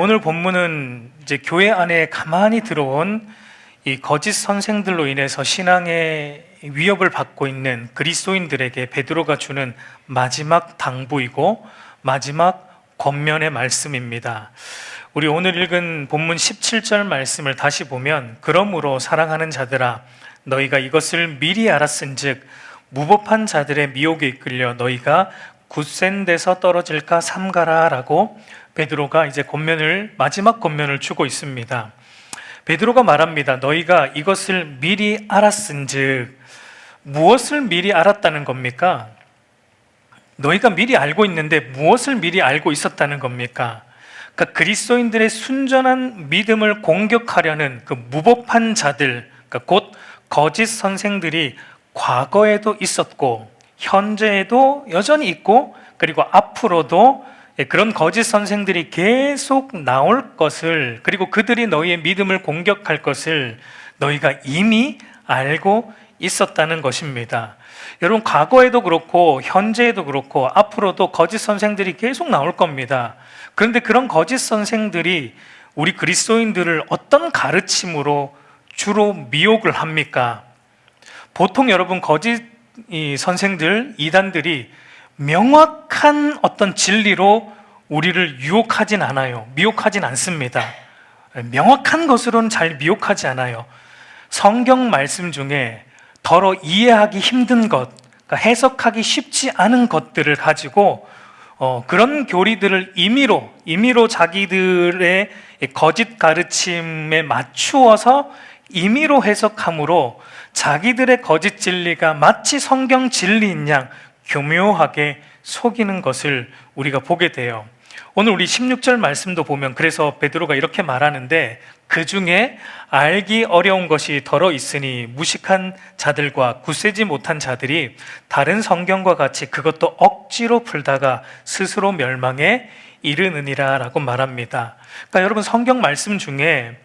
오늘 본문은 이제 교회 안에 가만히 들어온 이 거짓 선생들로 인해서 신앙의 위협을 받고 있는 그리스도인들에게 베드로가 주는 마지막 당부이고 마지막 권면의 말씀입니다. 우리 오늘 읽은 본문 17절 말씀을 다시 보면, 그러므로 사랑하는 자들아 너희가 이것을 미리 알았은즉 무법한 자들의 미혹에 이끌려 너희가 굳센 데서 떨어질까 삼가라 라고 베드로가 이제 마지막 권면을 주고 있습니다. 베드로가 말합니다. 너희가 이것을 미리 알았은즉, 무엇을 미리 알았다는 겁니까? 너희가 미리 알고 있는데 무엇을 미리 알고 있었다는 겁니까? 그러니까 그리스도인들의 순전한 믿음을 공격하려는 그 무법한 자들, 그러니까 곧 거짓 선생들이 과거에도 있었고 현재에도 여전히 있고, 그리고 앞으로도 그런 거짓 선생들이 계속 나올 것을, 그리고 그들이 너희의 믿음을 공격할 것을 너희가 이미 알고 있었다는 것입니다. 여러분, 과거에도 그렇고 현재에도 그렇고 앞으로도 거짓 선생들이 계속 나올 겁니다. 그런데 그런 거짓 선생들이 우리 그리스도인들을 어떤 가르침으로 주로 미혹을 합니까? 보통 여러분, 거짓 선생들, 이단들이 명확한 어떤 진리로 우리를 유혹하진 않아요. 미혹하진 않습니다. 명확한 것으로는 잘 미혹하지 않아요. 성경 말씀 중에 더러 이해하기 힘든 것, 그러니까 해석하기 쉽지 않은 것들을 가지고 그런 교리들을 임의로 자기들의 거짓 가르침에 맞추어서 임의로 해석함으로 자기들의 거짓 진리가 마치 성경 진리인 양 교묘하게 속이는 것을 우리가 보게 돼요. 오늘 우리 16절 말씀도 보면, 그래서 베드로가 이렇게 말하는데, 그 중에 알기 어려운 것이 더러 있으니 무식한 자들과 굳세지 못한 자들이 다른 성경과 같이 그것도 억지로 풀다가 스스로 멸망에 이르느니라 라고 말합니다. 그러니까 여러분, 성경 말씀 중에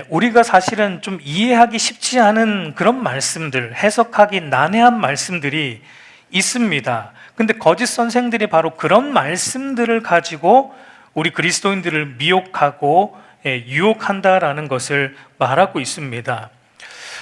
우리가 사실은 좀 이해하기 쉽지 않은 그런 말씀들, 해석하기 난해한 말씀들이 있습니다. 근데 거짓 선생들이 바로 그런 말씀들을 가지고 우리 그리스도인들을 미혹하고 유혹한다라는 것을 말하고 있습니다.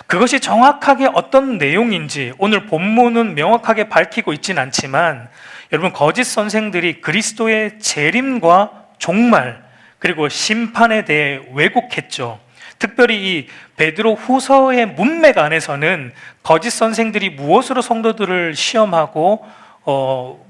그것이 정확하게 어떤 내용인지 오늘 본문은 명확하게 밝히고 있지는 않지만, 여러분, 거짓 선생들이 그리스도의 재림과 종말 그리고 심판에 대해 왜곡했죠. 특별히 이 베드로 후서의 문맥 안에서는 거짓 선생들이 무엇으로 성도들을 시험하고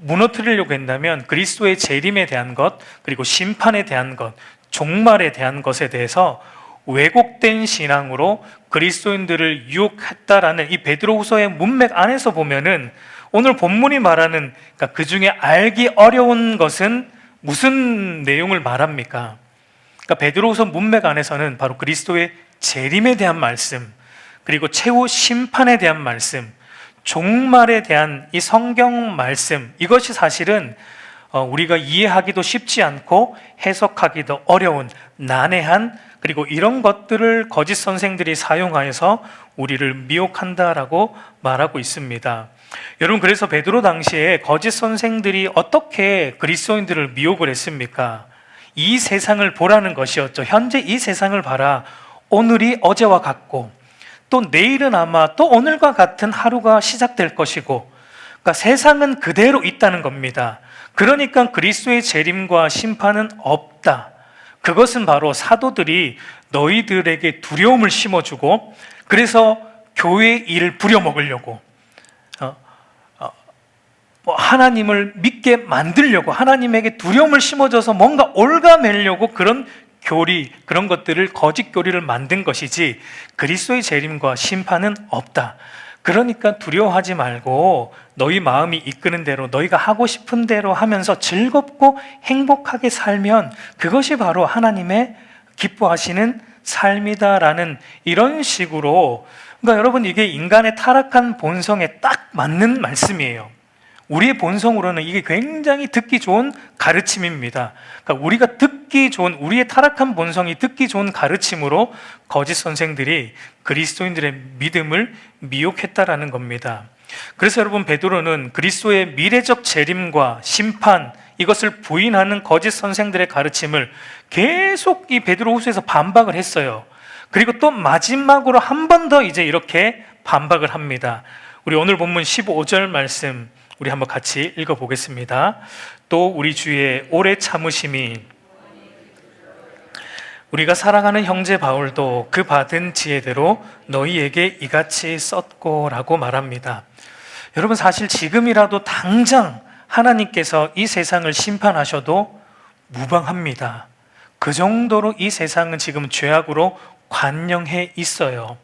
무너뜨리려고 했냐면, 그리스도의 재림에 대한 것, 그리고 심판에 대한 것, 종말에 대한 것에 대해서 왜곡된 신앙으로 그리스도인들을 유혹했다라는 이 베드로 후서의 문맥 안에서 보면은, 오늘 본문이 말하는, 그러니까 그 중에 알기 어려운 것은 무슨 내용을 말합니까? 그러니까 베드로후서 문맥 안에서는 바로 그리스도의 재림에 대한 말씀, 그리고 최후 심판에 대한 말씀, 종말에 대한 이 성경 말씀, 이것이 사실은 우리가 이해하기도 쉽지 않고 해석하기도 어려운 난해한, 그리고 이런 것들을 거짓 선생들이 사용하여서 우리를 미혹한다라고 말하고 있습니다. 여러분, 그래서 베드로 당시에 거짓 선생들이 어떻게 그리스도인들을 미혹을 했습니까? 이 세상을 보라는 것이었죠. 현재 이 세상을 봐라. 오늘이 어제와 같고 또 내일은 아마 또 오늘과 같은 하루가 시작될 것이고, 그러니까 세상은 그대로 있다는 겁니다. 그러니까 그리스도의 재림과 심판은 없다. 그것은 바로 사도들이 너희들에게 두려움을 심어주고, 그래서 교회의 일을 부려먹으려고, 하나님을 믿게 만들려고, 하나님에게 두려움을 심어줘서 뭔가 옭아매려고 그런 교리, 그런 것들을, 거짓 교리를 만든 것이지 그리스도의 재림과 심판은 없다. 그러니까 두려워하지 말고 너희 마음이 이끄는 대로, 너희가 하고 싶은 대로 하면서 즐겁고 행복하게 살면 그것이 바로 하나님의 기뻐하시는 삶이다라는, 이런 식으로, 그러니까 여러분, 이게 인간의 타락한 본성에 딱 맞는 말씀이에요. 우리의 본성으로는 이게 굉장히 듣기 좋은 가르침입니다. 그러니까 우리가 듣기 좋은, 우리의 타락한 본성이 듣기 좋은 가르침으로 거짓 선생들이 그리스도인들의 믿음을 미혹했다라는 겁니다. 그래서 여러분, 베드로는 그리스도의 미래적 재림과 심판, 이것을 부인하는 거짓 선생들의 가르침을 계속 이 베드로후서에서 반박을 했어요. 그리고 또 마지막으로 한 번 더 이제 이렇게 반박을 합니다. 우리 오늘 본문 15절 말씀 우리 한번 같이 읽어보겠습니다. 또 우리 주의 오래 참으심이 우리가 사랑하는 형제 바울도 그 받은 지혜대로 너희에게 이같이 썼고라고 말합니다. 여러분, 사실 지금이라도 당장 하나님께서 이 세상을 심판하셔도 무방합니다. 그 정도로 이 세상은 지금 죄악으로 관영해 있어요.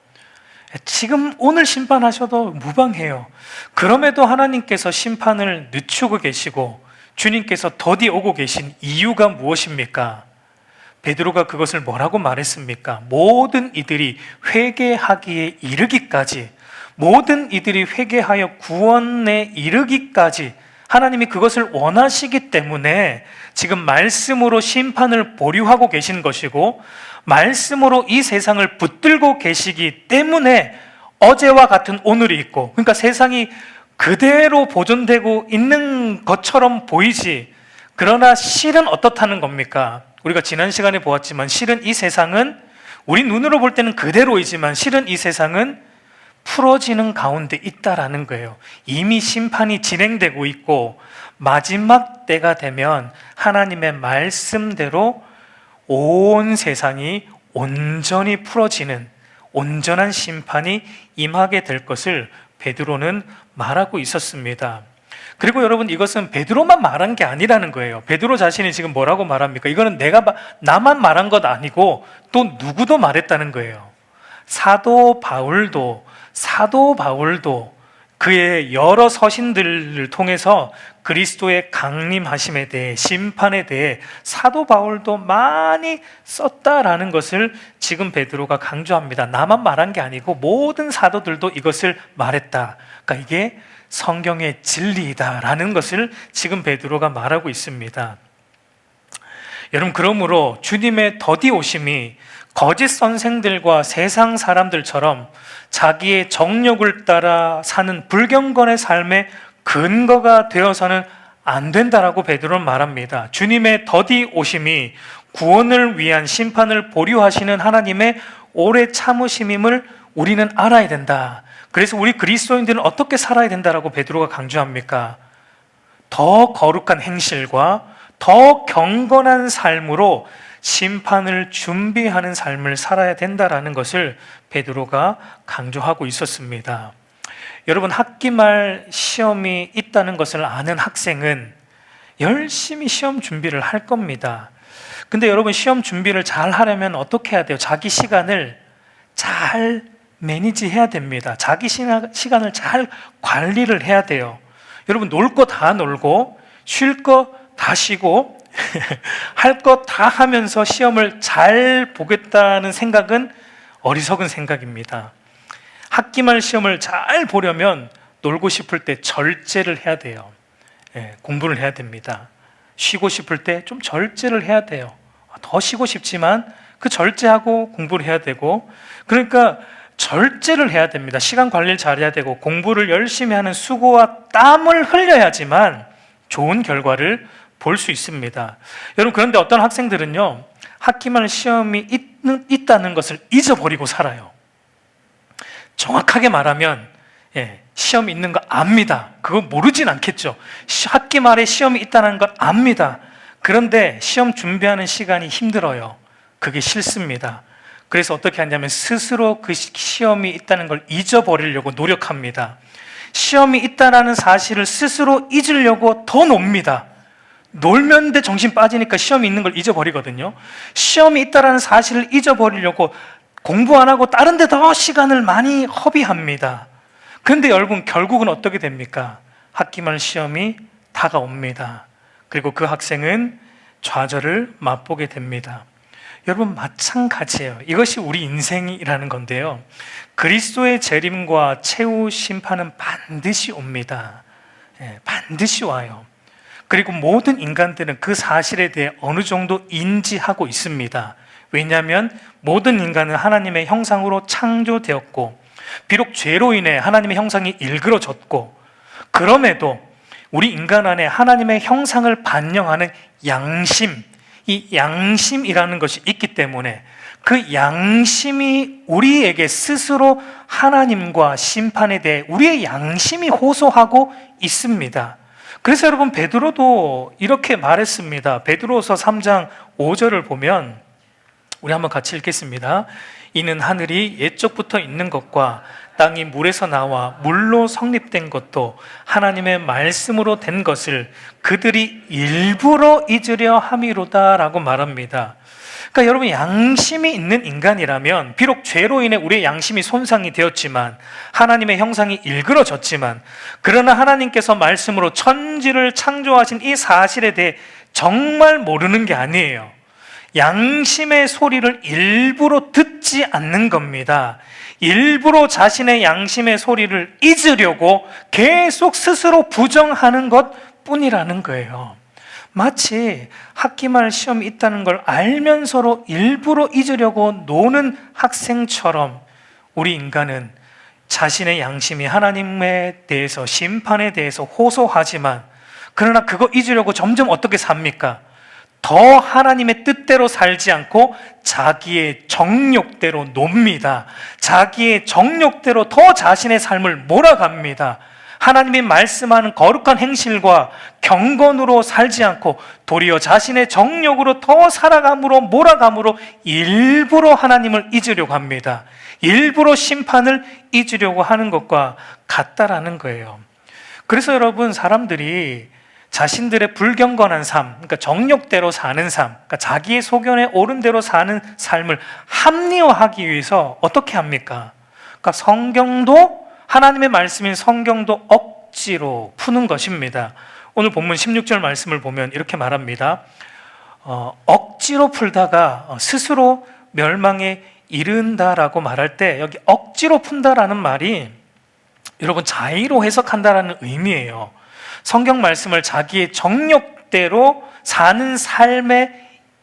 지금 오늘 심판하셔도 무방해요. 그럼에도 하나님께서 심판을 늦추고 계시고 주님께서 더디 오고 계신 이유가 무엇입니까? 베드로가 그것을 뭐라고 말했습니까? 모든 이들이 회개하기에 이르기까지, 모든 이들이 회개하여 구원에 이르기까지 하나님이 그것을 원하시기 때문에 지금 말씀으로 심판을 보류하고 계신 것이고, 말씀으로 이 세상을 붙들고 계시기 때문에 어제와 같은 오늘이 있고, 그러니까 세상이 그대로 보존되고 있는 것처럼 보이지, 그러나 실은 어떻다는 겁니까? 우리가 지난 시간에 보았지만 실은 이 세상은 우리 눈으로 볼 때는 그대로이지만 실은 이 세상은 풀어지는 가운데 있다라는 거예요. 이미 심판이 진행되고 있고 마지막 때가 되면 하나님의 말씀대로 온 세상이 온전히 풀어지는 온전한 심판이 임하게 될 것을 베드로는 말하고 있었습니다. 그리고 여러분, 이것은 베드로만 말한 게 아니라는 거예요. 베드로 자신이 지금 뭐라고 말합니까? 이거는 나만 말한 것 아니고 또 누구도 말했다는 거예요. 사도 바울도 그의 여러 서신들을 통해서 그리스도의 강림하심에 대해, 심판에 대해 사도 바울도 많이 썼다라는 것을 지금 베드로가 강조합니다. 나만 말한 게 아니고 모든 사도들도 이것을 말했다. 그러니까 이게 성경의 진리이다라는 것을 지금 베드로가 말하고 있습니다. 여러분, 그러므로 주님의 더디 오심이 거짓 선생들과 세상 사람들처럼 자기의 정욕을 따라 사는 불경건의 삶의 근거가 되어서는 안 된다라고 베드로는 말합니다. 주님의 더디 오심이 구원을 위한 심판을 보류하시는 하나님의 오래 참으심임을 우리는 알아야 된다. 그래서 우리 그리스도인들은 어떻게 살아야 된다라고 베드로가 강조합니까? 더 거룩한 행실과 더 경건한 삶으로 심판을 준비하는 삶을 살아야 된다라는 것을 베드로가 강조하고 있었습니다. 여러분, 학기 말 시험이 있다는 것을 아는 학생은 열심히 시험 준비를 할 겁니다. 근데 여러분, 시험 준비를 잘 하려면 어떻게 해야 돼요? 자기 시간을 잘 매니지해야 됩니다. 자기 시간을 잘 관리를 해야 돼요. 여러분, 놀 거 다 놀고 쉴 거 다 쉬고 할 거 다 하면서 시험을 잘 보겠다는 생각은 어리석은 생각입니다. 학기말 시험을 잘 보려면 놀고 싶을 때 절제를 해야 돼요. 공부를 해야 됩니다. 쉬고 싶을 때 좀 절제를 해야 돼요. 더 쉬고 싶지만 그 절제하고 공부를 해야 되고, 그러니까 절제를 해야 됩니다. 시간 관리를 잘해야 되고 공부를 열심히 하는 수고와 땀을 흘려야지만 좋은 결과를 볼 수 있습니다. 여러분, 그런데 어떤 학생들은요, 학기말 시험이 있다는 것을 잊어버리고 살아요. 정확하게 말하면 시험이 있는 거 압니다. 그거 모르진 않겠죠. 학기 말에 시험이 있다는 걸 압니다. 그런데 시험 준비하는 시간이 힘들어요. 그게 싫습니다. 그래서 어떻게 하냐면 스스로 그 시험이 있다는 걸 잊어버리려고 노력합니다. 시험이 있다는 사실을 스스로 잊으려고 더 놉니다. 놀면 데 정신 빠지니까 시험이 있는 걸 잊어버리거든요. 시험이 있다는 사실을 잊어버리려고 공부 안 하고 다른 데 더 시간을 많이 허비합니다. 그런데 여러분, 결국은 어떻게 됩니까? 학기말 시험이 다가옵니다. 그리고 그 학생은 좌절을 맛보게 됩니다. 여러분, 마찬가지예요. 이것이 우리 인생이라는 건데요, 그리스도의 재림과 최후 심판은 반드시 옵니다. 반드시 와요. 그리고 모든 인간들은 그 사실에 대해 어느 정도 인지하고 있습니다. 왜냐하면 모든 인간은 하나님의 형상으로 창조되었고, 비록 죄로 인해 하나님의 형상이 일그러졌고, 그럼에도 우리 인간 안에 하나님의 형상을 반영하는 양심, 이 양심이라는 것이 있기 때문에 그 양심이 우리에게 스스로 하나님과 심판에 대해 우리의 양심이 호소하고 있습니다. 그래서 여러분, 베드로도 이렇게 말했습니다. 베드로서 3장 5절을 보면 우리 한번 같이 읽겠습니다. 이는 하늘이 옛적부터 있는 것과 땅이 물에서 나와 물로 성립된 것도 하나님의 말씀으로 된 것을 그들이 일부러 잊으려 함이로다 라고 말합니다. 그러니까 여러분, 양심이 있는 인간이라면 비록 죄로 인해 우리의 양심이 손상이 되었지만, 하나님의 형상이 일그러졌지만, 그러나 하나님께서 말씀으로 천지를 창조하신 이 사실에 대해 정말 모르는 게 아니에요. 양심의 소리를 일부러 듣지 않는 겁니다. 일부러 자신의 양심의 소리를 잊으려고 계속 스스로 부정하는 것 뿐이라는 거예요. 마치 학기말 시험이 있다는 걸 알면서도 일부러 잊으려고 노는 학생처럼 우리 인간은 자신의 양심이 하나님에 대해서, 심판에 대해서 호소하지만, 그러나 그거 잊으려고 점점 어떻게 삽니까? 더 하나님의 뜻대로 살지 않고 자기의 정욕대로 놉니다. 자기의 정욕대로 더 자신의 삶을 몰아갑니다. 하나님이 말씀하는 거룩한 행실과 경건으로 살지 않고 도리어 자신의 정욕으로 더 살아감으로, 몰아감으로 일부러 하나님을 잊으려고 합니다. 일부러 심판을 잊으려고 하는 것과 같다라는 거예요. 그래서 여러분, 사람들이 자신들의 불경건한 삶, 그러니까 정욕대로 사는 삶, 그러니까 자기의 소견에 옳은 대로 사는 삶을 합리화하기 위해서 어떻게 합니까? 그러니까 성경도, 하나님의 말씀인 성경도 억지로 푸는 것입니다. 오늘 본문 16절 말씀을 보면 이렇게 말합니다. 억지로 풀다가 스스로 멸망에 이른다라고 말할 때, 여기 억지로 푼다라는 말이 여러분, 자의로 해석한다라는 의미예요. 성경 말씀을 자기의 정욕대로 사는 삶에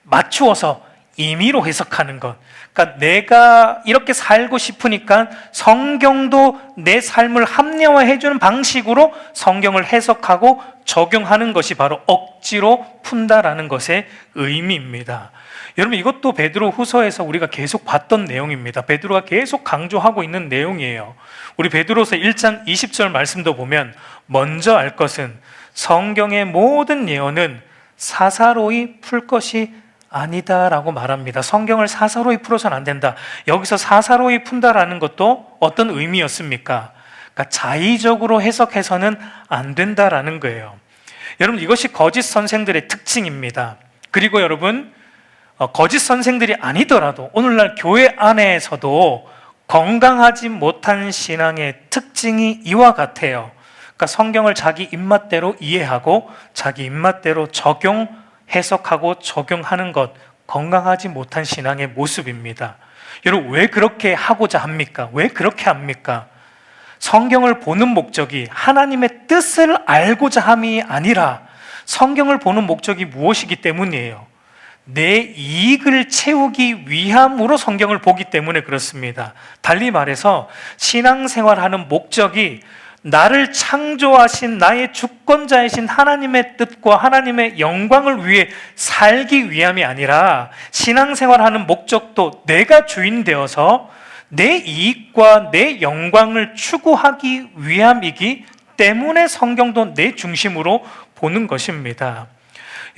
맞추어서 임의로 해석하는 것. 그러니까 내가 이렇게 살고 싶으니까 성경도 내 삶을 합리화해주는 방식으로 성경을 해석하고 적용하는 것이 바로 억지로 푼다라는 것의 의미입니다. 여러분, 이것도 베드로 후서에서 우리가 계속 봤던 내용입니다. 베드로가 계속 강조하고 있는 내용이에요. 우리 베드로서 1장 20절 말씀도 보면, 먼저 알 것은 성경의 모든 예언은 사사로이 풀 것이 아니다라고 말합니다. 성경을 사사로이 풀어서는 안 된다. 여기서 사사로이 푼다라는 것도 어떤 의미였습니까? 그러니까 자의적으로 해석해서는 안 된다라는 거예요. 여러분, 이것이 거짓 선생들의 특징입니다. 그리고 여러분, 거짓 선생들이 아니더라도 오늘날 교회 안에서도 건강하지 못한 신앙의 특징이 이와 같아요. 그러니까 성경을 자기 입맛대로 이해하고 자기 입맛대로 해석하고 적용하는 것, 건강하지 못한 신앙의 모습입니다. 여러분, 왜 그렇게 하고자 합니까? 왜 그렇게 합니까? 성경을 보는 목적이 하나님의 뜻을 알고자 함이 아니라 성경을 보는 목적이 무엇이기 때문이에요? 내 이익을 채우기 위함으로 성경을 보기 때문에 그렇습니다. 달리 말해서 신앙생활하는 목적이 나를 창조하신 나의 주권자이신 하나님의 뜻과 하나님의 영광을 위해 살기 위함이 아니라, 신앙생활하는 목적도 내가 주인 되어서 내 이익과 내 영광을 추구하기 위함이기 때문에 성경도 내 중심으로 보는 것입니다.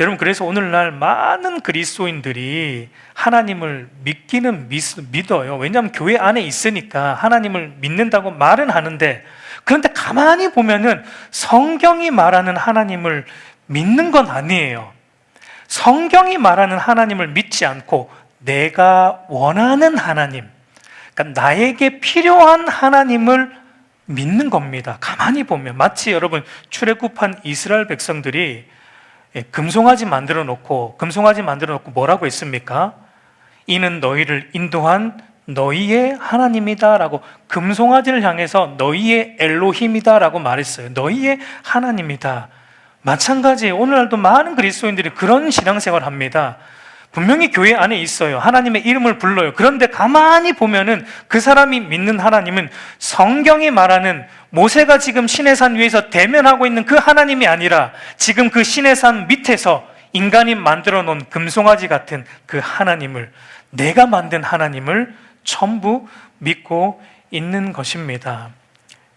여러분, 그래서 오늘날 많은 그리스도인들이 하나님을 믿기는 믿어요. 왜냐하면 교회 안에 있으니까 하나님을 믿는다고 말은 하는데, 그런데 가만히 보면은 성경이 말하는 하나님을 믿는 건 아니에요. 성경이 말하는 하나님을 믿지 않고 내가 원하는 하나님, 그러니까 나에게 필요한 하나님을 믿는 겁니다. 가만히 보면 마치 여러분, 출애굽한 이스라엘 백성들이 금송아지 만들어 놓고 뭐라고 했습니까? 이는 너희를 인도한 너희의 하나님이다 라고, 금송아지를 향해서 너희의 엘로힘이다 라고 말했어요. 너희의 하나님이다. 마찬가지예요. 오늘날도 많은 그리스도인들이 그런 신앙생활을 합니다. 분명히 교회 안에 있어요. 하나님의 이름을 불러요. 그런데 가만히 보면은 그 사람이 믿는 하나님은 성경이 말하는 모세가 지금 시내산 위에서 대면하고 있는 그 하나님이 아니라 지금 그 시내산 밑에서 인간이 만들어 놓은 금송아지 같은 그 하나님을, 내가 만든 하나님을 전부 믿고 있는 것입니다.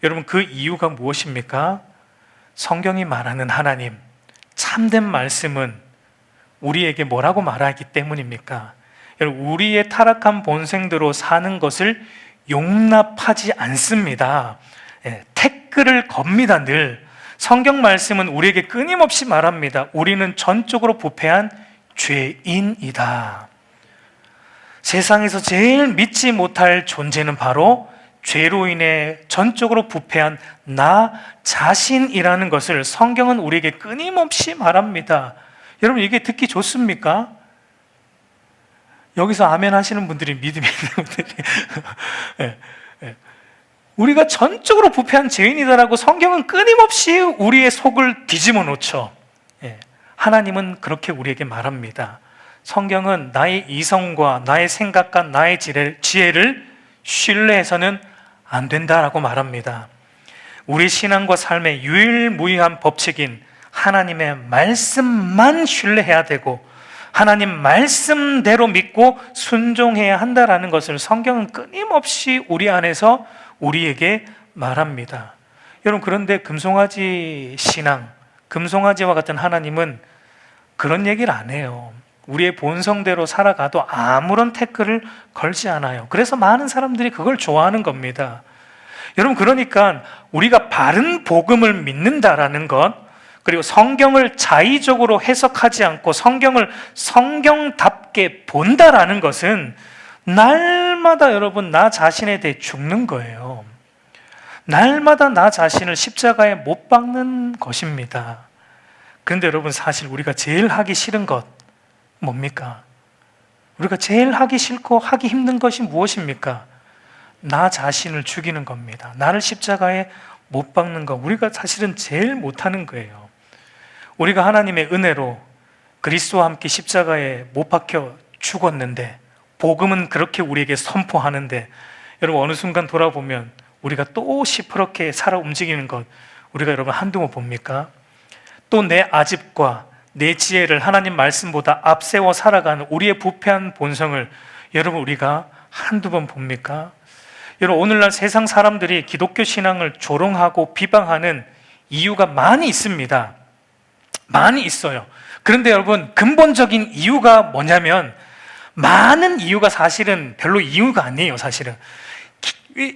여러분, 그 이유가 무엇입니까? 성경이 말하는 하나님, 참된 말씀은 우리에게 뭐라고 말하기 때문입니까? 여러분, 우리의 타락한 본성대로 사는 것을 용납하지 않습니다. 태클을 겁니다. 늘 성경 말씀은 우리에게 끊임없이 말합니다. 우리는 전적으로 부패한 죄인이다. 세상에서 제일 믿지 못할 존재는 바로 죄로 인해 전적으로 부패한 나 자신이라는 것을 성경은 우리에게 끊임없이 말합니다. 여러분, 이게 듣기 좋습니까? 여기서 아멘 하시는 분들이 믿음이 있는 분들이 우리가 전적으로 부패한 죄인이다라고 성경은 끊임없이 우리의 속을 뒤집어 놓죠. 하나님은 그렇게 우리에게 말합니다. 성경은 나의 이성과 나의 생각과 나의 지혜를 신뢰해서는 안 된다라고 말합니다. 우리 신앙과 삶의 유일무이한 법칙인 하나님의 말씀만 신뢰해야 되고 하나님 말씀대로 믿고 순종해야 한다라는 것을 성경은 끊임없이 우리 안에서 우리에게 말합니다. 여러분, 그런데 금송아지 신앙, 금송아지와 같은 하나님은 그런 얘기를 안 해요. 우리의 본성대로 살아가도 아무런 태클을 걸지 않아요. 그래서 많은 사람들이 그걸 좋아하는 겁니다. 여러분, 그러니까 우리가 바른 복음을 믿는다라는 것, 그리고 성경을 자의적으로 해석하지 않고 성경을 성경답게 본다라는 것은 날마다 여러분 나 자신에 대해 죽는 거예요. 날마다 나 자신을 십자가에 못 박는 것입니다. 그런데 여러분, 사실 우리가 제일 하기 싫은 것 뭡니까? 우리가 제일 하기 싫고 하기 힘든 것이 무엇입니까? 나 자신을 죽이는 겁니다. 나를 십자가에 못 박는 것, 우리가 사실은 제일 못하는 거예요. 우리가 하나님의 은혜로 그리스도와 함께 십자가에 못 박혀 죽었는데 복음은 그렇게 우리에게 선포하는데, 여러분 어느 순간 돌아보면 우리가 또 시퍼렇게 살아 움직이는 것, 우리가 여러분 한두 번 봅니까? 또 내 아집과 내 지혜를 하나님 말씀보다 앞세워 살아가는 우리의 부패한 본성을 여러분 우리가 한두 번 봅니까? 여러분, 오늘날 세상 사람들이 기독교 신앙을 조롱하고 비방하는 이유가 많이 있습니다. 많이 있어요. 그런데 여러분, 근본적인 이유가 뭐냐면, 많은 이유가 사실은 별로 이유가 아니에요. 사실은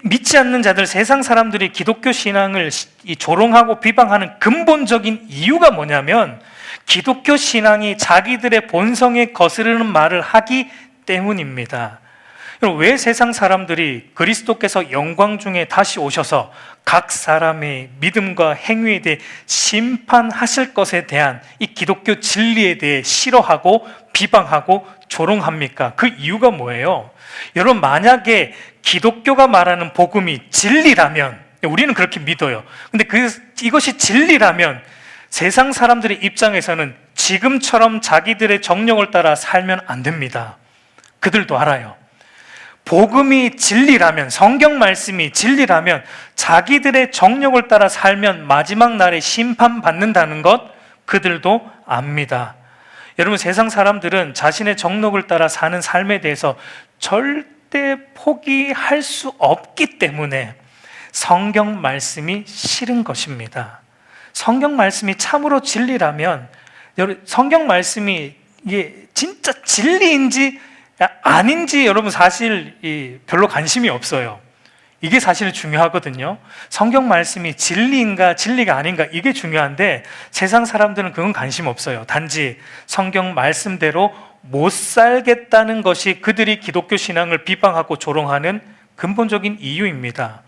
믿지 않는 자들, 세상 사람들이 기독교 신앙을 조롱하고 비방하는 근본적인 이유가 뭐냐면, 기독교 신앙이 자기들의 본성에 거스르는 말을 하기 때문입니다. 왜 세상 사람들이 그리스도께서 영광 중에 다시 오셔서 각 사람의 믿음과 행위에 대해 심판하실 것에 대한 이 기독교 진리에 대해 싫어하고 비방하고 조롱합니까? 그 이유가 뭐예요? 여러분, 만약에 기독교가 말하는 복음이 진리라면, 우리는 그렇게 믿어요. 근데 이것이 진리라면 세상 사람들의 입장에서는 지금처럼 자기들의 정령을 따라 살면 안 됩니다. 그들도 알아요. 복음이 진리라면, 성경 말씀이 진리라면 자기들의 정력을 따라 살면 마지막 날에 심판받는다는 것 그들도 압니다. 여러분, 세상 사람들은 자신의 정력을 따라 사는 삶에 대해서 절대 포기할 수 없기 때문에 성경 말씀이 싫은 것입니다. 성경 말씀이 참으로 진리라면, 여러분, 성경 말씀이 이게 진짜 진리인지 아닌지 여러분 사실 별로 관심이 없어요. 이게 사실 중요하거든요. 성경 말씀이 진리인가 진리가 아닌가 이게 중요한데 세상 사람들은 그건 관심 없어요. 단지 성경 말씀대로 못 살겠다는 것이 그들이 기독교 신앙을 비방하고 조롱하는 근본적인 이유입니다.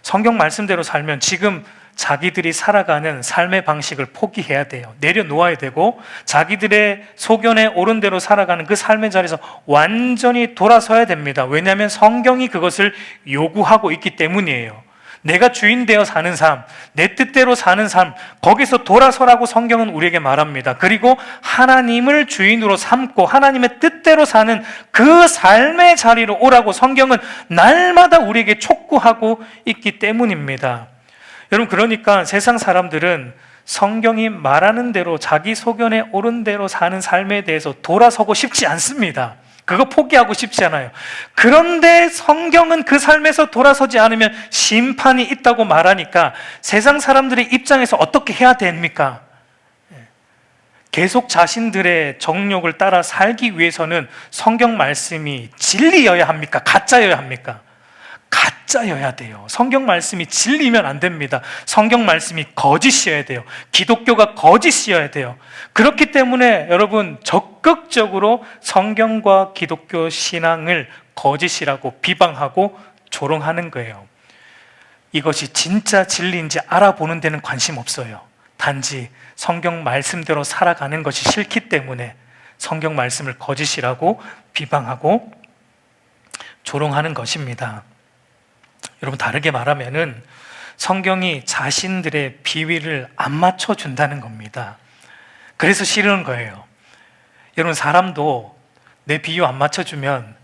성경 말씀대로 살면 지금 자기들이 살아가는 삶의 방식을 포기해야 돼요. 내려놓아야 되고 자기들의 소견에 옳은 대로 살아가는 그 삶의 자리에서 완전히 돌아서야 됩니다. 왜냐하면 성경이 그것을 요구하고 있기 때문이에요. 내가 주인 되어 사는 삶, 내 뜻대로 사는 삶, 거기서 돌아서라고 성경은 우리에게 말합니다. 그리고 하나님을 주인으로 삼고 하나님의 뜻대로 사는 그 삶의 자리로 오라고 성경은 날마다 우리에게 촉구하고 있기 때문입니다. 여러분, 그러니까 세상 사람들은 성경이 말하는 대로 자기 소견에 옳은 대로 사는 삶에 대해서 돌아서고 싶지 않습니다. 그거 포기하고 싶지 않아요. 그런데 성경은 그 삶에서 돌아서지 않으면 심판이 있다고 말하니까 세상 사람들의 입장에서 어떻게 해야 됩니까? 계속 자신들의 정욕을 따라 살기 위해서는 성경 말씀이 진리여야 합니까? 가짜여야 합니까? 가짜여야 돼요. 성경 말씀이 진리면 안 됩니다. 성경 말씀이 거짓이어야 돼요. 기독교가 거짓이어야 돼요. 그렇기 때문에 여러분, 적극적으로 성경과 기독교 신앙을 거짓이라고 비방하고 조롱하는 거예요. 이것이 진짜 진리인지 알아보는 데는 관심 없어요. 단지 성경 말씀대로 살아가는 것이 싫기 때문에 성경 말씀을 거짓이라고 비방하고 조롱하는 것입니다. 여러분, 다르게 말하면은 성경이 자신들의 비위를 안 맞춰준다는 겁니다. 그래서 싫은 거예요. 여러분, 사람도 내 비유 안 맞춰주면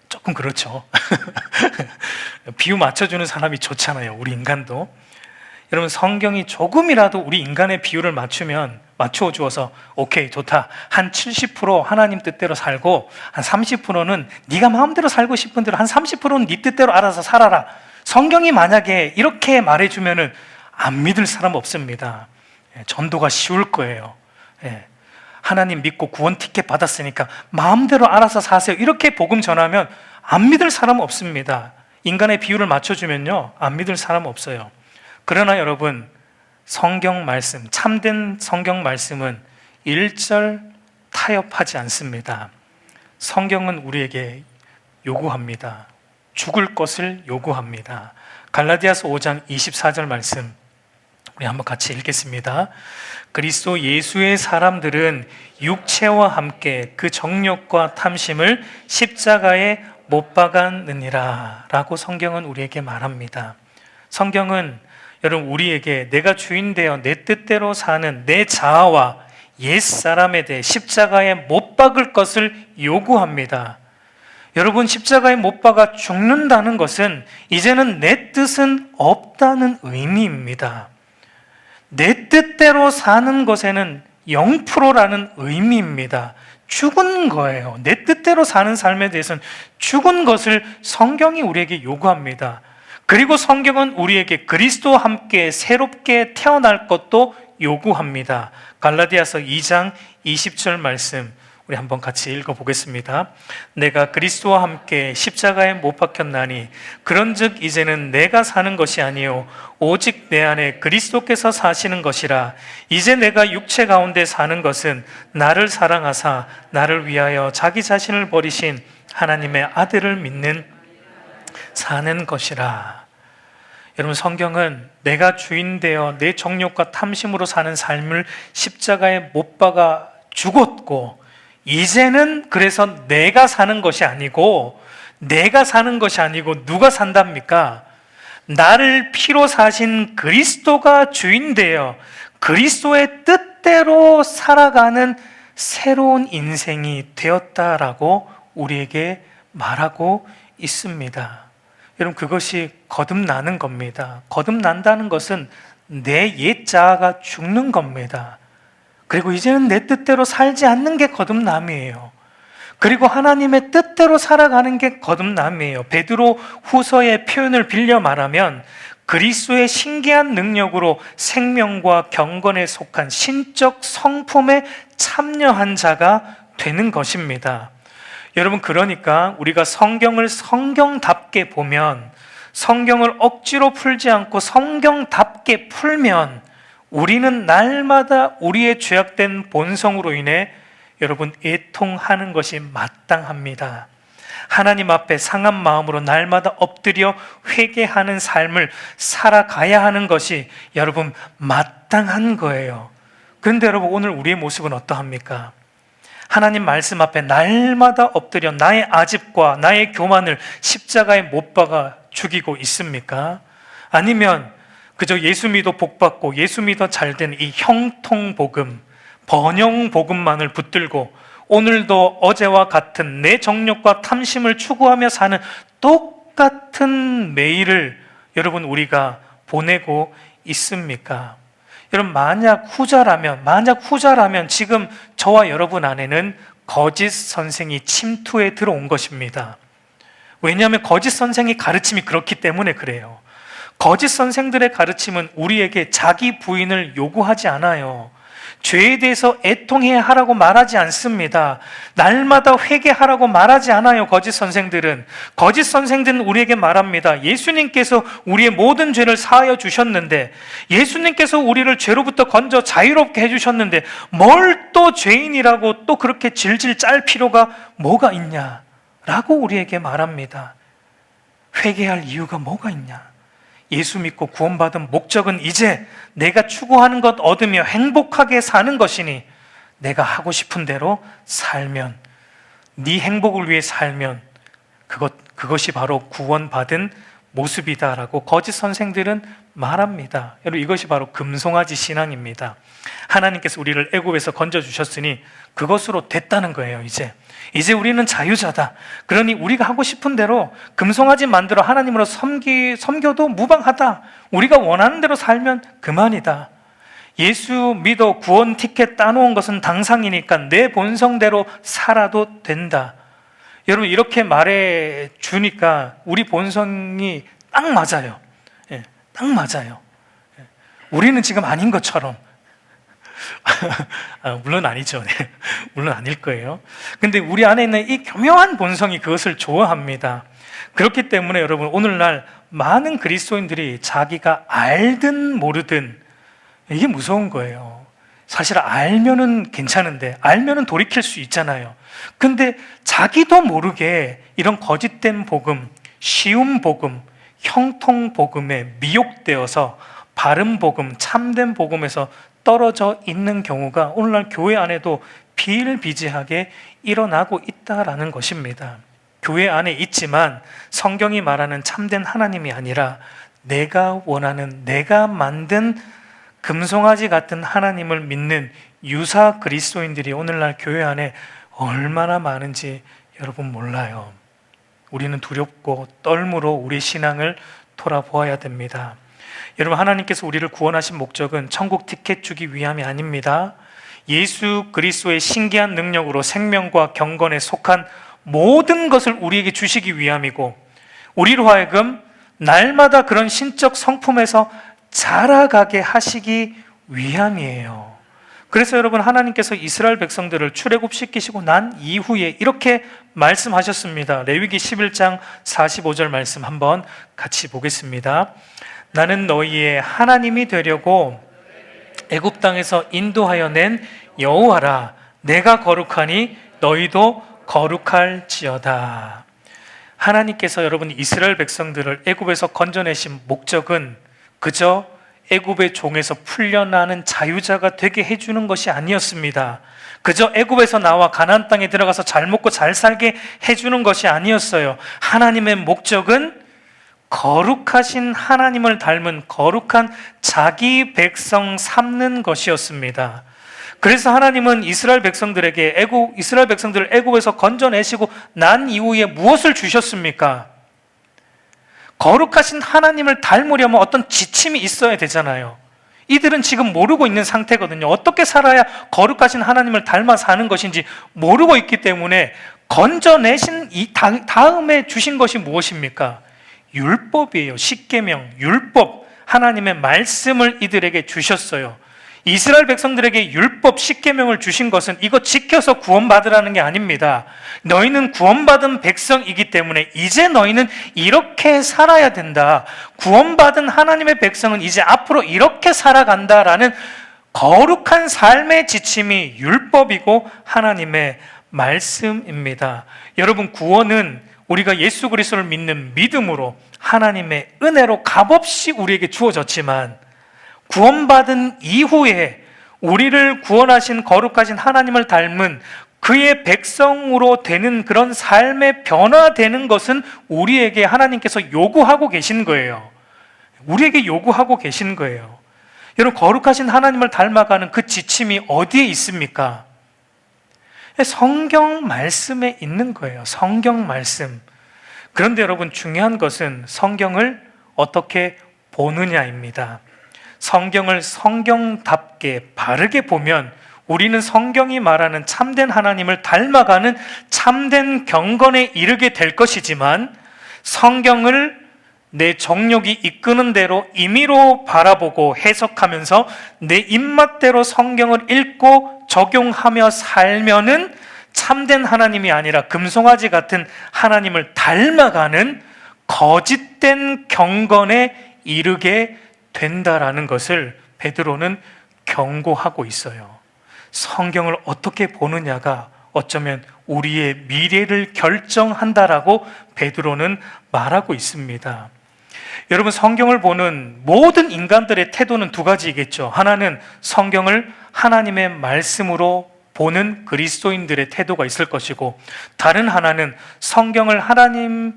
조금 그렇죠. 비유 맞춰주는 사람이 좋잖아요. 우리 인간도. 여러분, 성경이 조금이라도 우리 인간의 비유를 맞추어 주어서 오케이, 좋다, 한 70% 하나님 뜻대로 살고 한 30%는 네가 마음대로 살고 싶은 대로, 한 30%는 네 뜻대로 알아서 살아라, 성경이 만약에 이렇게 말해주면은 안 믿을 사람 없습니다. 전도가 쉬울 거예요. 하나님 믿고 구원 티켓 받았으니까 마음대로 알아서 사세요, 이렇게 복음 전하면 안 믿을 사람 없습니다. 인간의 비유를 맞춰주면요, 안 믿을 사람 없어요. 그러나 여러분, 성경 말씀, 참된 성경 말씀은 일절 타협하지 않습니다. 성경은 우리에게 요구합니다. 죽을 것을 요구합니다. 갈라디아서 5장 24절 말씀 우리 한번 같이 읽겠습니다. 그리스도 예수의 사람들은 육체와 함께 그 정욕과 탐심을 십자가에 못 박았느니라 라고 성경은 우리에게 말합니다. 성경은 여러분, 우리에게 내가 주인 되어 내 뜻대로 사는 내 자아와 옛사람에 대해 십자가에 못 박을 것을 요구합니다. 여러분, 십자가에 못 박아 죽는다는 것은 이제는 내 뜻은 없다는 의미입니다. 내 뜻대로 사는 것에는 0%라는 의미입니다. 죽은 거예요. 내 뜻대로 사는 삶에 대해서는 죽은 것을 성경이 우리에게 요구합니다. 그리고 성경은 우리에게 그리스도와 함께 새롭게 태어날 것도 요구합니다. 갈라디아서 2장 20절 말씀 우리 한번 같이 읽어보겠습니다. 내가 그리스도와 함께 십자가에 못 박혔나니 그런즉 이제는 내가 사는 것이 아니요 오직 내 안에 그리스도께서 사시는 것이라. 이제 내가 육체 가운데 사는 것은 나를 사랑하사 나를 위하여 자기 자신을 버리신 하나님의 아들을 믿는 사는 것이라. 여러분, 성경은 내가 주인 되어 내 정욕과 탐심으로 사는 삶을 십자가에 못 박아 죽었고, 이제는 그래서 내가 사는 것이 아니고 누가 산답니까? 나를 피로 사신 그리스도가 주인 되어 그리스도의 뜻대로 살아가는 새로운 인생이 되었다라고 우리에게 말하고 있습니다. 여러분, 그것이 거듭나는 겁니다. 거듭난다는 것은 내 옛 자아가 죽는 겁니다. 그리고 이제는 내 뜻대로 살지 않는 게 거듭남이에요. 그리고 하나님의 뜻대로 살아가는 게 거듭남이에요. 베드로 후서의 표현을 빌려 말하면 그리스도의 신기한 능력으로 생명과 경건에 속한 신적 성품에 참여한 자가 되는 것입니다. 여러분, 그러니까 우리가 성경을 성경답게 보면, 성경을 억지로 풀지 않고 성경답게 풀면 우리는 날마다 우리의 죄악된 본성으로 인해 여러분 애통하는 것이 마땅합니다. 하나님 앞에 상한 마음으로 날마다 엎드려 회개하는 삶을 살아가야 하는 것이 여러분 마땅한 거예요. 그런데 여러분, 오늘 우리의 모습은 어떠합니까? 하나님 말씀 앞에 날마다 엎드려 나의 아집과 나의 교만을 십자가에 못 박아 죽이고 있습니까? 아니면 그저 예수 믿어 복받고 예수 믿어 잘된 이 형통복음, 번영복음만을 붙들고 오늘도 어제와 같은 내 정욕과 탐심을 추구하며 사는 똑같은 매일을 여러분 우리가 보내고 있습니까? 여러분, 만약 후자라면 지금 저와 여러분 안에는 거짓 선생이 침투해 들어온 것입니다. 왜냐하면 거짓 선생의 가르침이 그렇기 때문에 그래요. 거짓 선생들의 가르침은 우리에게 자기 부인을 요구하지 않아요. 죄에 대해서 애통해야 하라고 말하지 않습니다. 날마다 회개하라고 말하지 않아요. 거짓 선생들은 우리에게 말합니다. 예수님께서 우리의 모든 죄를 사하여 주셨는데, 예수님께서 우리를 죄로부터 건져 자유롭게 해주셨는데 뭘 또 죄인이라고 또 그렇게 질질 짤 필요가 뭐가 있냐 라고 우리에게 말합니다. 회개할 이유가 뭐가 있냐? 예수 믿고 구원받은 목적은 이제 내가 추구하는 것 얻으며 행복하게 사는 것이니 내가 하고 싶은 대로 살면, 네 행복을 위해 살면 그것이 바로 구원받은 모습이다라고 거짓 선생들은 말합니다. 여러분, 이것이 바로 금송아지 신앙입니다. 하나님께서 우리를 애굽에서 건져주셨으니 그것으로 됐다는 거예요. 이제 우리는 자유자다. 그러니 우리가 하고 싶은 대로 금송아지 만들어 하나님으로 섬겨도 무방하다. 우리가 원하는 대로 살면 그만이다. 예수 믿어 구원 티켓 따놓은 것은 당상이니까 내 본성대로 살아도 된다. 여러분, 이렇게 말해 주니까 우리 본성이 딱 맞아요. 딱 맞아요. 우리는 지금 아닌 것처럼. 물론 아니죠. 물론 아닐 거예요. 근데 우리 안에 있는 이 교묘한 본성이 그것을 좋아합니다. 그렇기 때문에 여러분, 오늘날 많은 그리스도인들이 자기가 알든 모르든, 이게 무서운 거예요. 사실 알면은 괜찮은데, 알면은 돌이킬 수 있잖아요. 근데 자기도 모르게 이런 거짓된 복음, 쉬운 복음, 형통 복음에 미혹되어서 바른 복음, 참된 복음에서 떨어져 있는 경우가 오늘날 교회 안에도 비일비재하게 일어나고 있다라는 것입니다. 교회 안에 있지만 성경이 말하는 참된 하나님이 아니라 내가 원하는, 내가 만든 금송아지 같은 하나님을 믿는 유사 그리스도인들이 오늘날 교회 안에 얼마나 많은지 여러분 몰라요. 우리는 두렵고 떨므로 우리 신앙을 돌아보아야 됩니다. 여러분, 하나님께서 우리를 구원하신 목적은 천국 티켓 주기 위함이 아닙니다. 예수 그리스도의 신기한 능력으로 생명과 경건에 속한 모든 것을 우리에게 주시기 위함이고, 우리로 하여금 날마다 그런 신적 성품에서 자라가게 하시기 위함이에요. 그래서 여러분, 하나님께서 이스라엘 백성들을 출애굽시키시고 난 이후에 이렇게 말씀하셨습니다. 레위기 11장 45절 말씀 한번 같이 보겠습니다. 나는 너희의 하나님이 되려고 애굽 땅에서 인도하여 낸 여호와라. 내가 거룩하니 너희도 거룩할지어다. 하나님께서 여러분 이스라엘 백성들을 애굽에서 건져내신 목적은 그저 애굽의 종에서 풀려나는 자유자가 되게 해주는 것이 아니었습니다. 그저 애굽에서 나와 가나안 땅에 들어가서 잘 먹고 잘 살게 해주는 것이 아니었어요. 하나님의 목적은 거룩하신 하나님을 닮은 거룩한 자기 백성 삼는 것이었습니다. 그래서 하나님은 이스라엘 백성들을 애굽에서 건져내시고 난 이후에 무엇을 주셨습니까? 거룩하신 하나님을 닮으려면 어떤 지침이 있어야 되잖아요. 이들은 지금 모르고 있는 상태거든요. 어떻게 살아야 거룩하신 하나님을 닮아 사는 것인지 모르고 있기 때문에 건져내신 이 다음에 주신 것이 무엇입니까? 율법이에요. 십계명, 율법, 하나님의 말씀을 이들에게 주셨어요. 이스라엘 백성들에게 율법, 십계명을 주신 것은 이거 지켜서 구원받으라는 게 아닙니다. 너희는 구원받은 백성이기 때문에 이제 너희는 이렇게 살아야 된다. 구원받은 하나님의 백성은 이제 앞으로 이렇게 살아간다라는 거룩한 삶의 지침이 율법이고 하나님의 말씀입니다. 여러분, 구원은 우리가 예수 그리스도를 믿는 믿음으로 하나님의 은혜로 값없이 우리에게 주어졌지만, 구원받은 이후에 우리를 구원하신 거룩하신 하나님을 닮은 그의 백성으로 되는 그런 삶의 변화되는 것은 우리에게 하나님께서 요구하고 계신 거예요. 우리에게 요구하고 계신 거예요. 여러분, 거룩하신 하나님을 닮아가는 그 지침이 어디에 있습니까? 성경 말씀에 있는 거예요. 성경 말씀. 그런데 여러분, 중요한 것은 성경을 어떻게 보느냐입니다. 성경을 성경답게 바르게 보면 우리는 성경이 말하는 참된 하나님을 닮아가는 참된 경건에 이르게 될 것이지만, 성경을 내 정욕이 이끄는 대로 임의로 바라보고 해석하면서 내 입맛대로 성경을 읽고 적용하며 살면은 참된 하나님이 아니라 금송아지 같은 하나님을 닮아가는 거짓된 경건에 이르게 된다라는 것을 베드로는 경고하고 있어요. 성경을 어떻게 보느냐가 어쩌면 우리의 미래를 결정한다라고 베드로는 말하고 있습니다. 여러분, 성경을 보는 모든 인간들의 태도는 두 가지이겠죠. 하나는 성경을 하나님의 말씀으로 보는 그리스도인들의 태도가 있을 것이고, 다른 하나는 성경을 하나님을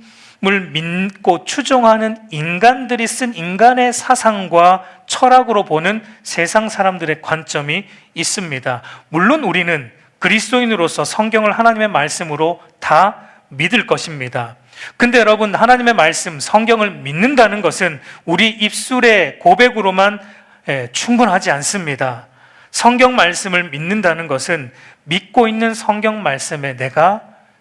믿고 추종하는 인간들이 쓴 인간의 사상과 철학으로 보는 세상 사람들의 관점이 있습니다. 물론 우리는 그리스도인으로서 성경을 하나님의 말씀으로 다 믿을 것입니다. 근데 여러분, 하나님의 말씀, 성경을 믿는다는 것은 우리 입술의 고백으로만 충분하지 않습니다. 성경 말씀을 믿는다는 것은 믿고 있는 성경 말씀에 내가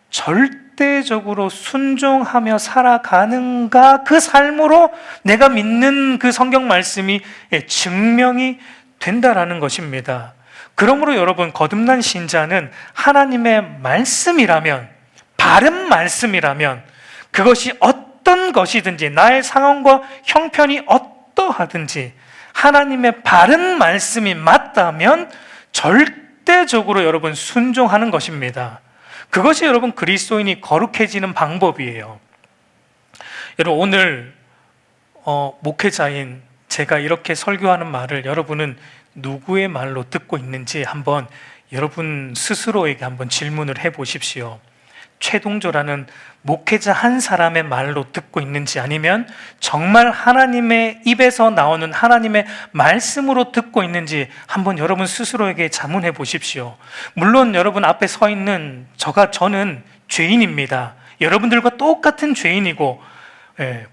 절대적으로 순종하며 살아가는가, 그 삶으로 내가 믿는 그 성경 말씀이 증명이 된다라는 것입니다. 그러므로 여러분, 거듭난 신자는 하나님의 말씀이라면, 바른 말씀이라면, 그것이 어떤 것이든지, 나의 상황과 형편이 어떠하든지 하나님의 바른 말씀이 맞다면 절대적으로 여러분 순종하는 것입니다. 그것이 여러분 그리스도인이 거룩해지는 방법이에요. 여러분, 오늘 목회자인 제가 이렇게 설교하는 말을 여러분은 누구의 말로 듣고 있는지 한번 여러분 스스로에게 한번 질문을 해보십시오. 최동조라는 목회자 한 사람의 말로 듣고 있는지, 아니면 정말 하나님의 입에서 나오는 하나님의 말씀으로 듣고 있는지 한번 여러분 스스로에게 자문해 보십시오. 물론 여러분 앞에 서 있는 저는 죄인입니다. 여러분들과 똑같은 죄인이고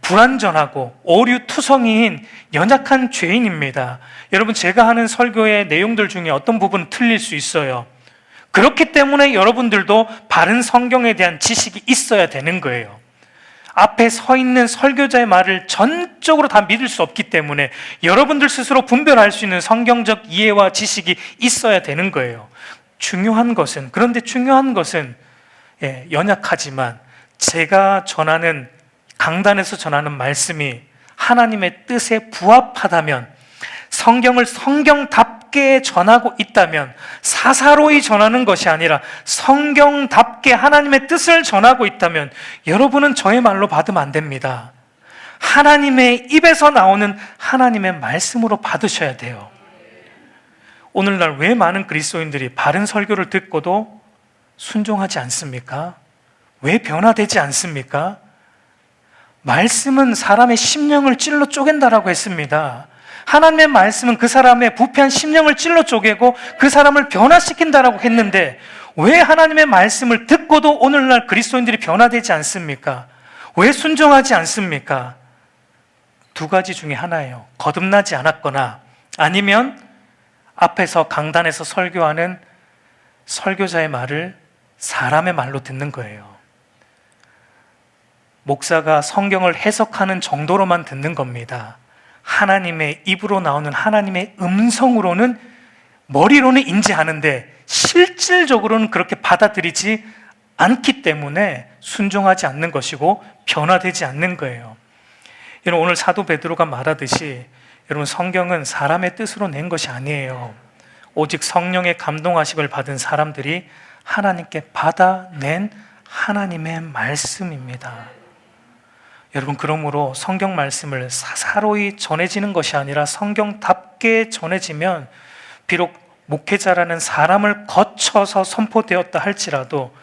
불완전하고 오류투성이인 연약한 죄인입니다. 여러분, 제가 하는 설교의 내용들 중에 어떤 부분은 틀릴 수 있어요. 그렇기 때문에 여러분들도 바른 성경에 대한 지식이 있어야 되는 거예요. 앞에 서 있는 설교자의 말을 전적으로 다 믿을 수 없기 때문에 여러분들 스스로 분별할 수 있는 성경적 이해와 지식이 있어야 되는 거예요. 그런데 중요한 것은 연약하지만 제가 전하는, 강단에서 전하는 말씀이 하나님의 뜻에 부합하다면, 성경을 성경답게 전하고 있다면, 사사로이 전하는 것이 아니라 성경답게 하나님의 뜻을 전하고 있다면 여러분은 저의 말로 받으면 안 됩니다. 하나님의 입에서 나오는 하나님의 말씀으로 받으셔야 돼요. 오늘날 왜 많은 그리스도인들이 바른 설교를 듣고도 순종하지 않습니까? 왜 변화되지 않습니까? 말씀은 사람의 심령을 찔러 쪼갠다라고 했습니다. 하나님의 말씀은 그 사람의 부패한 심령을 찔러 쪼개고 그 사람을 변화시킨다라고 했는데, 왜 하나님의 말씀을 듣고도 오늘날 그리스도인들이 변화되지 않습니까? 왜 순종하지 않습니까? 두 가지 중에 하나예요. 거듭나지 않았거나, 아니면 앞에서 강단에서 설교하는 설교자의 말을 사람의 말로 듣는 거예요. 목사가 성경을 해석하는 정도로만 듣는 겁니다. 하나님의 입으로 나오는 하나님의 음성으로는, 머리로는 인지하는데 실질적으로는 그렇게 받아들이지 않기 때문에 순종하지 않는 것이고 변화되지 않는 거예요. 여러분, 오늘 사도 베드로가 말하듯이 여러분, 성경은 사람의 뜻으로 낸 것이 아니에요. 오직 성령의 감동하심을 받은 사람들이 하나님께 받아낸 하나님의 말씀입니다. 여러분, 그러므로 성경 말씀을 사사로이 전해지는 것이 아니라 성경답게 전해지면, 비록 목회자라는 사람을 거쳐서 선포되었다 할지라도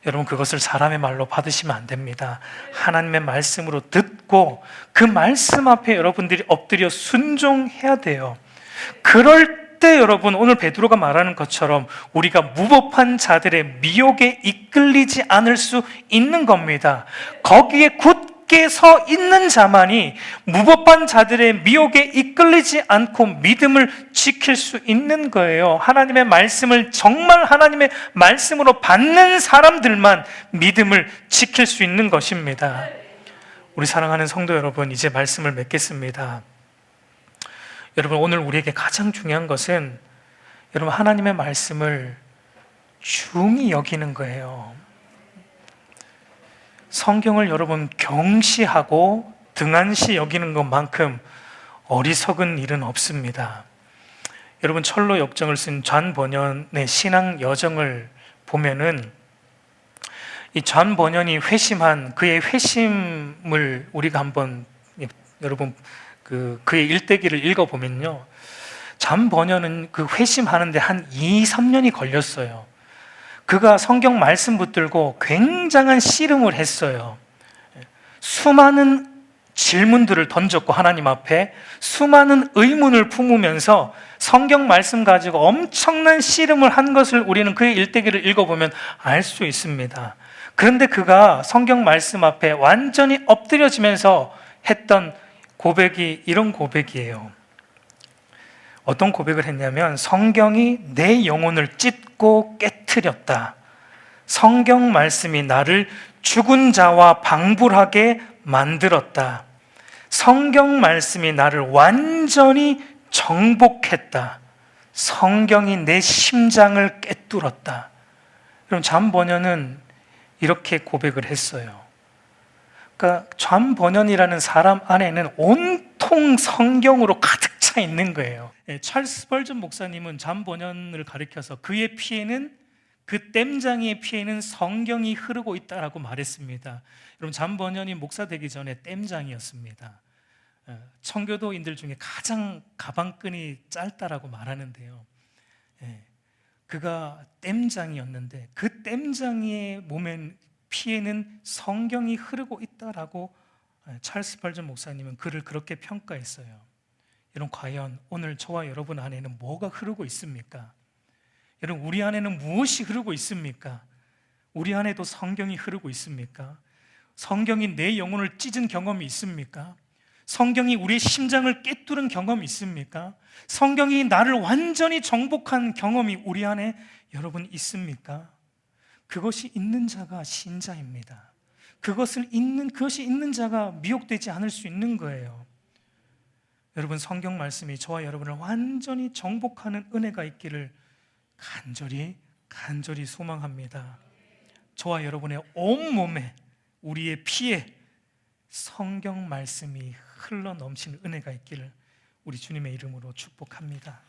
여러분, 그것을 사람의 말로 받으시면 안 됩니다. 하나님의 말씀으로 듣고 그 말씀 앞에 여러분들이 엎드려 순종해야 돼요. 그럴 때 여러분, 오늘 베드로가 말하는 것처럼 우리가 무법한 자들의 미혹에 이끌리지 않을 수 있는 겁니다. 거기에 굳게 굳게 서 있는 자만이 무법한 자들의 미혹에 이끌리지 않고 믿음을 지킬 수 있는 거예요. 하나님의 말씀을 정말 하나님의 말씀으로 받는 사람들만 믿음을 지킬 수 있는 것입니다. 우리 사랑하는 성도 여러분, 이제 말씀을 맺겠습니다. 여러분, 오늘 우리에게 가장 중요한 것은 여러분 하나님의 말씀을 중히 여기는 거예요. 성경을 여러분 경시하고 등한시 여기는 것만큼 어리석은 일은 없습니다. 여러분 철로 역정을 쓴 존 버년의 신앙 여정을 보면은 이 존 버년이 회심한 그의 회심을 우리가 한번 여러분 그의 일대기를 읽어보면요, 존 버년은 그 회심하는데 한 2, 3년이 걸렸어요. 그가 성경 말씀 붙들고 굉장한 씨름을 했어요. 수많은 질문들을 던졌고 하나님 앞에 수많은 의문을 품으면서 성경 말씀 가지고 엄청난 씨름을 한 것을 우리는 그의 일대기를 읽어보면 알 수 있습니다. 그런데 그가 성경 말씀 앞에 완전히 엎드려지면서 했던 고백이 이런 고백이에요. 어떤 고백을 했냐면, 성경이 내 영혼을 찢고 깨트렸다. 성경 말씀이 나를 죽은 자와 방불하게 만들었다. 성경 말씀이 나를 완전히 정복했다. 성경이 내 심장을 꿰뚫었다. 그럼 존 버년은 이렇게 고백을 했어요. 그러니까 존 버년이라는 사람 안에는 온통 성경으로 가득 차 있는 거예요. 찰스 스펄전 목사님은 존 버년을 가리켜서 그의 피에는, 그 땜장이의 피에는 성경이 흐르고 있다라고 말했습니다. 여러분, 존 버년이 목사 되기 전에 땜장이었습니다. 청교도인들 중에 가장 가방끈이 짧다라고 말하는데요, 그가 땜장이었는데 그 땜장이의 몸엔 피에는 성경이 흐르고 있다라고 찰스 스펄전 목사님은 그를 그렇게 평가했어요. 여러분, 과연 오늘 저와 여러분 안에는 뭐가 흐르고 있습니까? 여러분, 우리 안에는 무엇이 흐르고 있습니까? 우리 안에도 성경이 흐르고 있습니까? 성경이 내 영혼을 찢은 경험이 있습니까? 성경이 우리의 심장을 꿰뚫은 경험이 있습니까? 성경이 나를 완전히 정복한 경험이 우리 안에 여러분 있습니까? 그것이 있는 자가 신자입니다. 그것이 있는 자가 미혹되지 않을 수 있는 거예요. 여러분, 성경 말씀이 저와 여러분을 완전히 정복하는 은혜가 있기를 간절히 소망합니다. 저와 여러분의 온몸에, 우리의 피에 성경 말씀이 흘러 넘치는 은혜가 있기를 우리 주님의 이름으로 축복합니다.